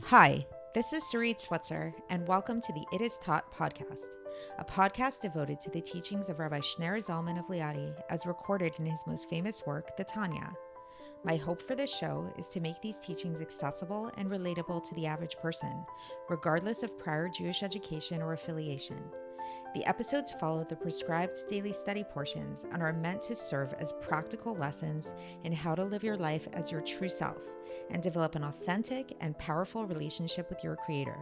Hi, this is Sarit Switzer, and welcome to the It Is Taught podcast, a podcast devoted to the teachings of Rabbi Shneur Zalman of Liadi as recorded in his most famous work, the Tanya. My hope for this show is to make these teachings accessible and relatable to the average person, regardless of prior Jewish education or affiliation. The episodes follow the prescribed daily study portions and are meant to serve as practical lessons in how to live your life as your true self and develop an authentic and powerful relationship with your Creator.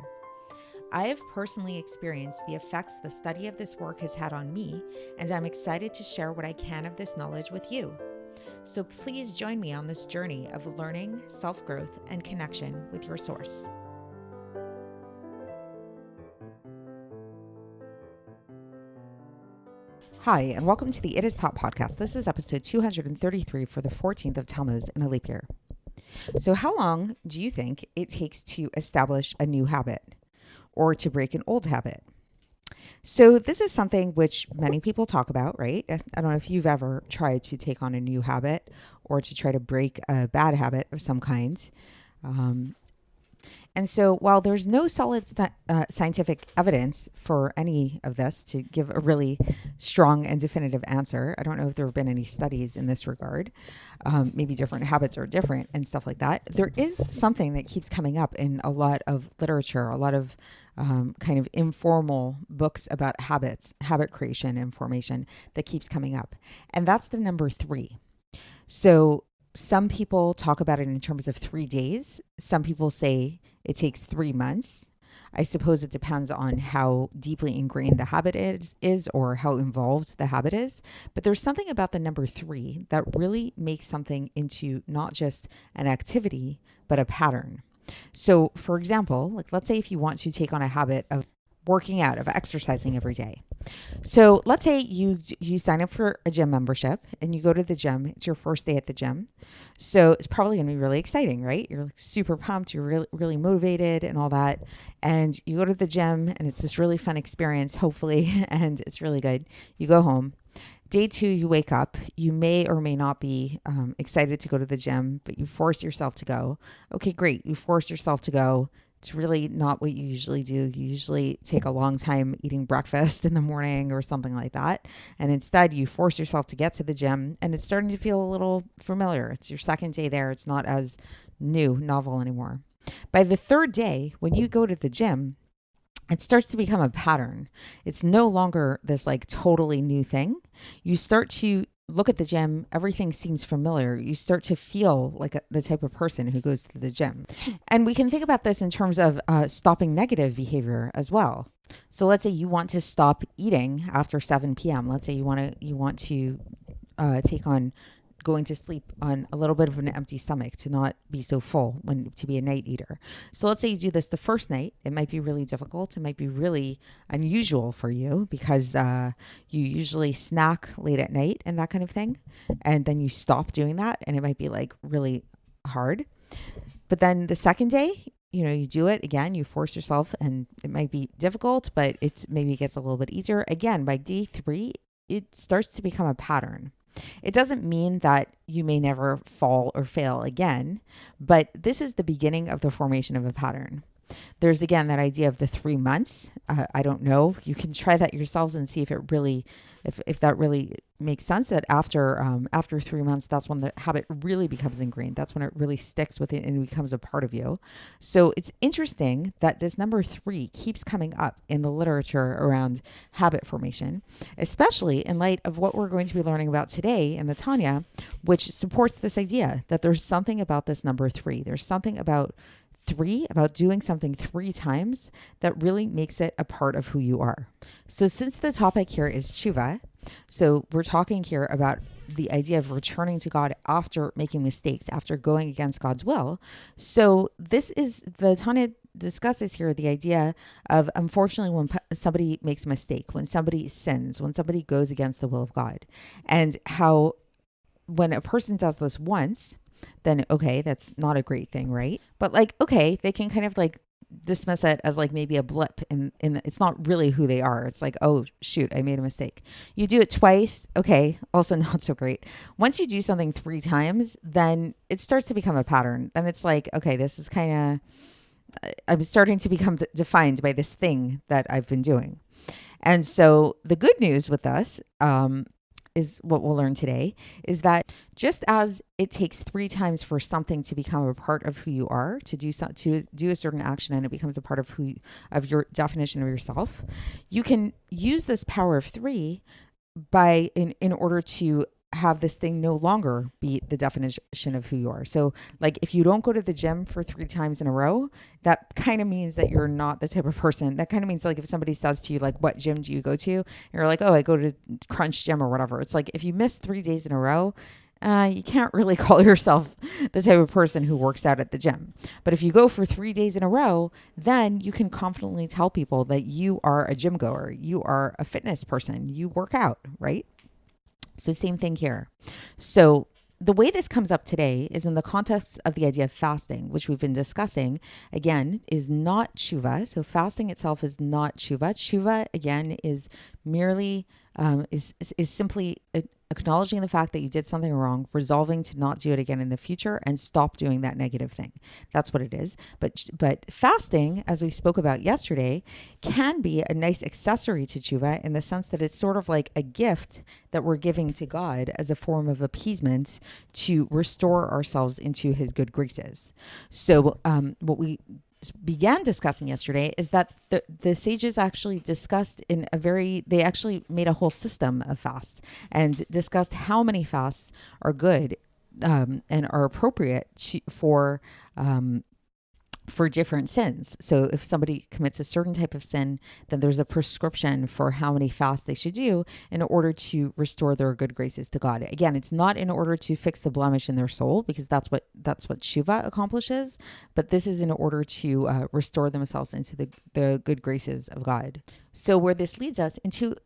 I have personally experienced the effects the study of this work has had on me, and I'm excited to share what I can of this knowledge with you. So please join me on this journey of learning, self-growth, and connection with your source. Hi, and welcome to the It Is Taught podcast. This is episode 233 for the 14th of Tammuz in a leap year. So how long do you think it takes to establish a new habit or to break an old habit? So this is something which many people talk about, right? I don't know if you've ever tried to take on a new habit or to try to break a bad habit of some kind. And so while there's no solid scientific evidence for any of this to give a really strong and definitive answer, I don't know if there have been any studies in this regard. Maybe different habits are different and stuff like that. There is something that keeps coming up in a lot of literature, a lot of kind of informal books about habits, habit creation and formation that keeps coming up. And that's the number 3. So some people talk about it in terms of 3 days. Some people say it takes 3 months. I suppose it depends on how deeply ingrained the habit is or how involved the habit is. But there's something about the number 3 that really makes something into not just an activity, but a pattern. So for example, let's say if you want to take on a habit of working out, of exercising every day. So let's say you sign up for a gym membership and you go to the gym. It's your first day at the gym. So it's probably going to be really exciting, right? You're super pumped. You're really, really motivated and all that. And you go to the gym and it's this really fun experience, hopefully, and it's really good. You go home. Day 2, you wake up. You may or may not be excited to go to the gym, but you force yourself to go. Okay, great. You force yourself to go. It's really not what you usually do. You usually take a long time eating breakfast in the morning or something like that. And instead, you force yourself to get to the gym and it's starting to feel a little familiar. It's your second day there. It's not as novel anymore. By the 3rd day, when you go to the gym, it starts to become a pattern. It's no longer this totally new thing. You start to look at the gym, everything seems familiar. You start to feel like the type of person who goes to the gym. And we can think about this in terms of stopping negative behavior as well. So let's say you want to stop eating after 7 p.m. Let's say you want to take on going to sleep on a little bit of an empty stomach, to not be so full, to be a night eater. So let's say you do this the first night. It might be really difficult. It might be really unusual for you because you usually snack late at night and that kind of thing. And then you stop doing that and it might be really hard. But then the second day, you do it again, you force yourself and it might be difficult, but maybe it gets a little bit easier. Again, by day 3, it starts to become a pattern. It doesn't mean that you may never fall or fail again, but this is the beginning of the formation of a pattern. There's again that idea of the 3 months. I don't know. You can try that yourselves and see if that really makes sense. That after 3 months, that's when the habit really becomes ingrained. That's when it really sticks with it and becomes a part of you. So it's interesting that this number 3 keeps coming up in the literature around habit formation, especially in light of what we're going to be learning about today in the Tanya, which supports this idea that there's something about this number 3. There's something about doing something 3 times that really makes it a part of who you are. So since the topic here is tshuva, so we're talking here about the idea of returning to God after making mistakes, after going against God's will. So this is, the Tanya discusses here the idea of, unfortunately, when somebody makes a mistake, when somebody sins, when somebody goes against the will of God, and how when a person does this once, then okay, that's not a great thing, right? But okay, they can kind of dismiss it as maybe a blip it's not really who they are. It's oh shoot, I made a mistake. You do it twice, okay, also not so great. Once you do something 3 times, then it starts to become a pattern. Then it's okay, this is kind of I'm starting to become defined by this thing that I've been doing. And so the good news with us, is what we'll learn today, is that just as it takes 3 times for something to become a part of who you are, to do a certain action, and it becomes a part of your definition of yourself, you can use this power of 3 in order to have this thing no longer be the definition of who you are. So like if you don't go to the gym for 3 times in a row, that kind of means that you're not the type of person. That kind of means like if somebody says to you, like, what gym do you go to? And you're like, oh, I go to Crunch Gym or whatever. It's like if you miss 3 days in a row, you can't really call yourself the type of person who works out at the gym. But if you go for 3 days in a row, then you can confidently tell people that you are a gym goer. You are a fitness person. You work out, right? So same thing here. So the way this comes up today is in the context of the idea of fasting, which we've been discussing, again, is not tshuva. So fasting itself is not tshuva. Tshuva, again, is merely, is simply acknowledging the fact that you did something wrong, resolving to not do it again in the future, and stop doing that negative thing. That's what it is. But fasting, as we spoke about yesterday, can be a nice accessory to tshuva in the sense that it's sort of like a gift that we're giving to God as a form of appeasement to restore ourselves into his good graces. So what we began discussing yesterday is that the sages actually discussed they actually made a whole system of fasts and discussed how many fasts are good and are appropriate for different sins. So if somebody commits a certain type of sin, then there's a prescription for how many fasts they should do in order to restore their good graces to God. Again, it's not in order to fix the blemish in their soul, because that's what Tshuva accomplishes, but this is in order to restore themselves into the good graces of God. So where this leads us into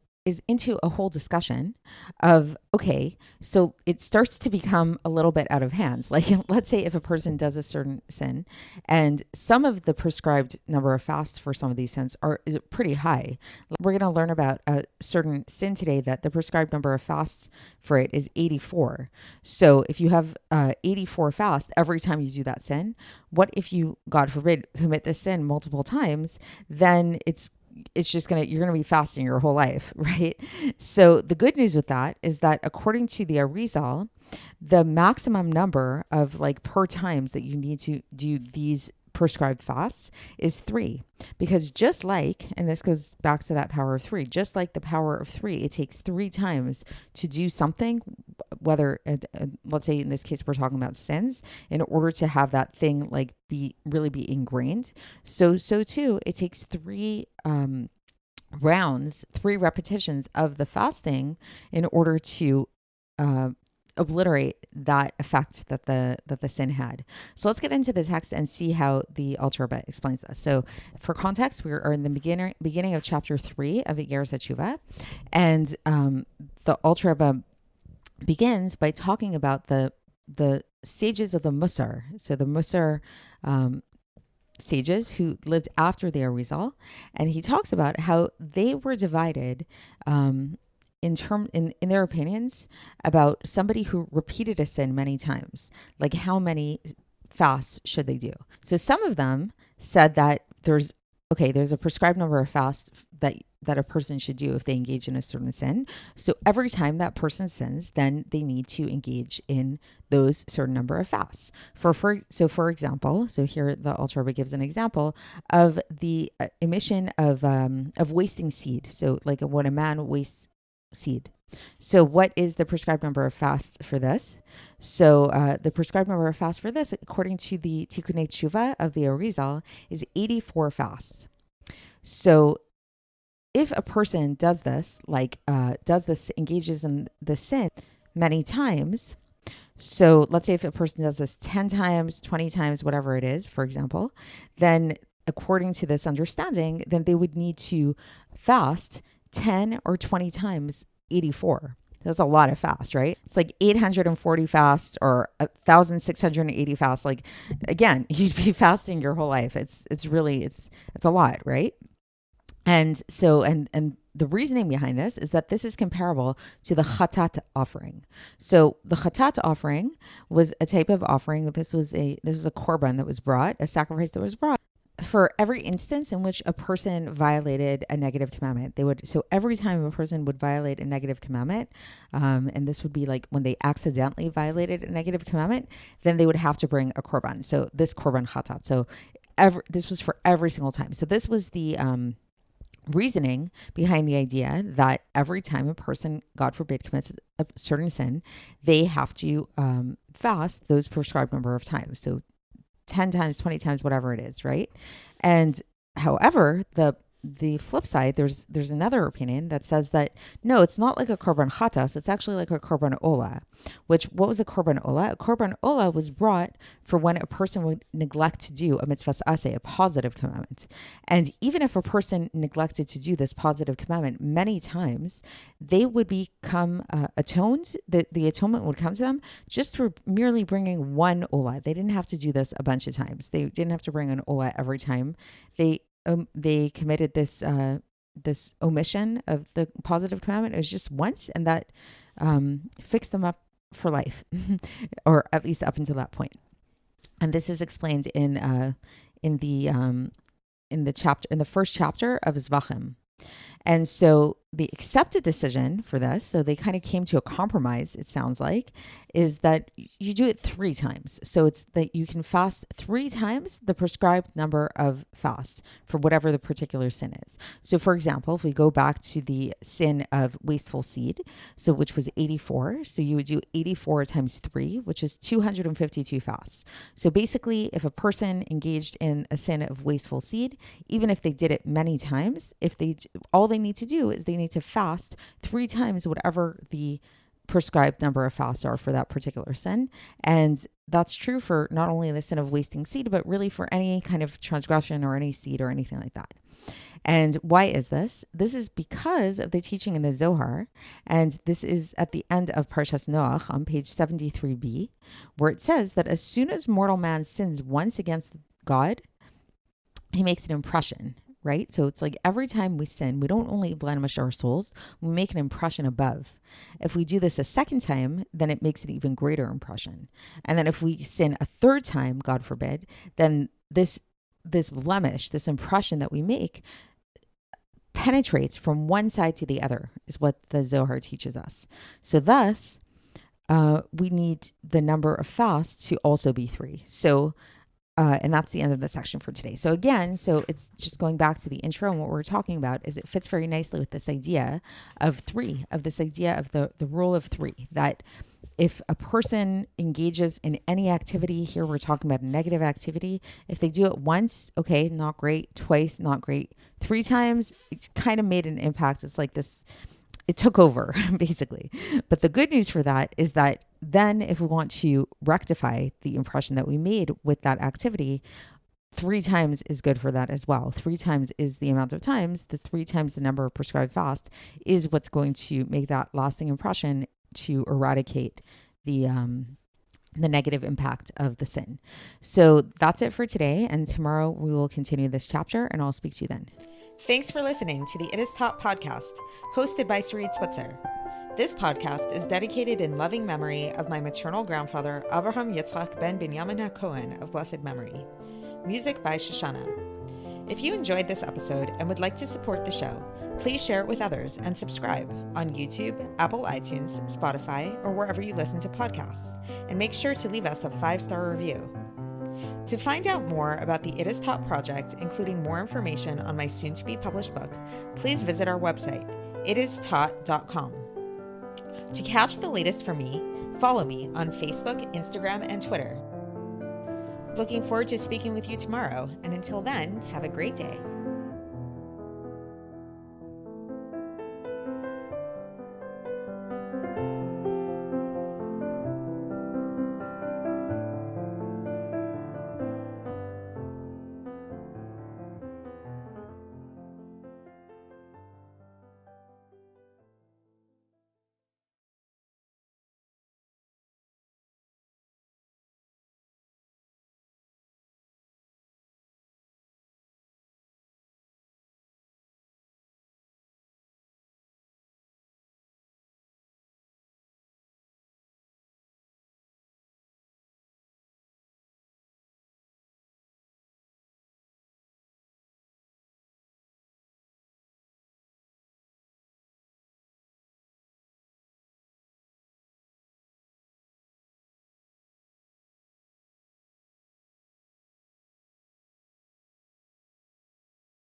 a whole discussion of, okay, so it starts to become a little bit out of hands. Like, let's say if a person does a certain sin, and some of the prescribed number of fasts for some of these sins is pretty high. We're going to learn about a certain sin today that the prescribed number of fasts for it is 84. So if you have 84 fasts every time you do that sin, what if you, God forbid, commit this sin multiple times? Then you're going to be fasting your whole life, right? So the good news with that is that according to the Arizal, the maximum number of per times that you need to do these prescribed fasts is 3, because and this goes back to that power of 3, just like the power of 3, it takes 3 times to do something, whether let's say in this case we're talking about sins, in order to have that thing be ingrained. So too, it takes 3 rounds, 3 repetitions of the fasting in order to obliterate that effect that the sin had. So let's get into the text and see how the Alter Rebbe explains this. So for context, we are in the beginning of chapter 3 of Iggeres HaTeshuva, and the Alter Rebbe begins by talking about the sages of the Musar. So the Musar sages who lived after the Arizal, and he talks about how they were divided in their opinions about somebody who repeated a sin many times, like how many fasts should they do. So some of them said that there's a prescribed number of fasts that a person should do if they engage in a certain sin. So every time that person sins, then they need to engage in those certain number of fasts. For example, so here the Alter Rebbe gives an example of the emission of wasting seed. So like when a man wastes seed. So what is the prescribed number of fasts for this? So the prescribed number of fasts for this, according to the Tikkunei Tshuva of the Arizal, is 84 fasts. So if a person does this, engages in the sin many times, so let's say if a person does this 10 times, 20 times, whatever it is, for example, then according to this understanding, then they would need to fast 10 or 20 times 84. That's a lot of fasts, right? It's like 840 fasts or 1,680 fasts. Like, again, you'd be fasting your whole life. It's a lot, right? And so, and the reasoning behind this is that this is comparable to the Chatat offering. So the Chatat offering was a type of offering. This was a korban that was brought, a sacrifice that was brought for every instance in which a person violated a negative commandment, so every time a person would violate a negative commandment, and this would be like when they accidentally violated a negative commandment, then they would have to bring a korban. So this korban chatat. So this was for every single time. So this was the reasoning behind the idea that every time a person, God forbid, commits a certain sin, they have to fast those prescribed number of times. So 10 times, 20 times, whatever it is, right? And however, the flip side, there's another opinion that says that no, it's not like a korban chatas, it's actually like a korban ola. What was a korban ola? A korban ola was brought for when a person would neglect to do a mitzvah aseh, a positive commandment. And even if a person neglected to do this positive commandment many times, they would become atoned. The atonement would come to them just for merely bringing one ola. They didn't have to do this a bunch of times. They didn't have to bring an ola every time they committed this omission of the positive commandment. It was just once, and that fixed them up for life, or at least up until that point. And this is explained in the first chapter of Zvachim. And so the accepted decision for this, so they kind of came to a compromise, it sounds like, is that you do it 3 times. So it's that you can fast 3 times the prescribed number of fasts for whatever the particular sin is. So for example, if we go back to the sin of wasteful seed, so which was 84, so you would do 84 times 3, which is 252 fasts. So basically, if a person engaged in a sin of wasteful seed, even if they did it many times, all they need to do is they need to fast 3 times whatever the prescribed number of fasts are for that particular sin. And that's true for not only the sin of wasting seed, but really for any kind of transgression or any seed or anything like that. And why is this? This is because of the teaching in the Zohar. And this is at the end of Parshas Noach on page 73b, where it says that as soon as mortal man sins once against God, he makes an impression, right? So it's like every time we sin, we don't only blemish our souls, we make an impression above. If we do this a second time, then it makes an even greater impression. And then if we sin a 3rd time, God forbid, then this blemish, this impression that we make, penetrates from one side to the other, is what the Zohar teaches us. So thus, we need the number of fasts to also be 3. So and that's the end of the section for today. So again, it's just going back to the intro, and what we're talking about is it fits very nicely with this idea of 3, of this idea of the rule of 3, that if a person engages in any activity, here we're talking about a negative activity, if they do it once, okay, not great, twice, not great, 3 times, it's kind of made an impact. It's like this, it took over basically. But the good news for that is that then if we want to rectify the impression that we made with that activity, 3 times is good for that as well. 3 times is the amount of times, the 3 times the number of prescribed fast is what's going to make that lasting impression to eradicate the negative impact of the sin. So that's it for today. And tomorrow we will continue this chapter, and I'll speak to you then. Thanks for listening to the It Is Taught podcast, hosted by Sarit Switzer. This podcast is dedicated in loving memory of my maternal grandfather, Avraham Yitzchak ben Binyamin HaKohen of blessed memory. Music by Shoshana. If you enjoyed this episode and would like to support the show, please share it with others and subscribe on YouTube, Apple iTunes, Spotify, or wherever you listen to podcasts. And make sure to leave us a 5-star review. To find out more about the It Is Taught project, including more information on my soon-to-be published book, please visit our website, itistaught.com. To catch the latest from me, follow me on Facebook, Instagram, and Twitter. Looking forward to speaking with you tomorrow, and until then, have a great day.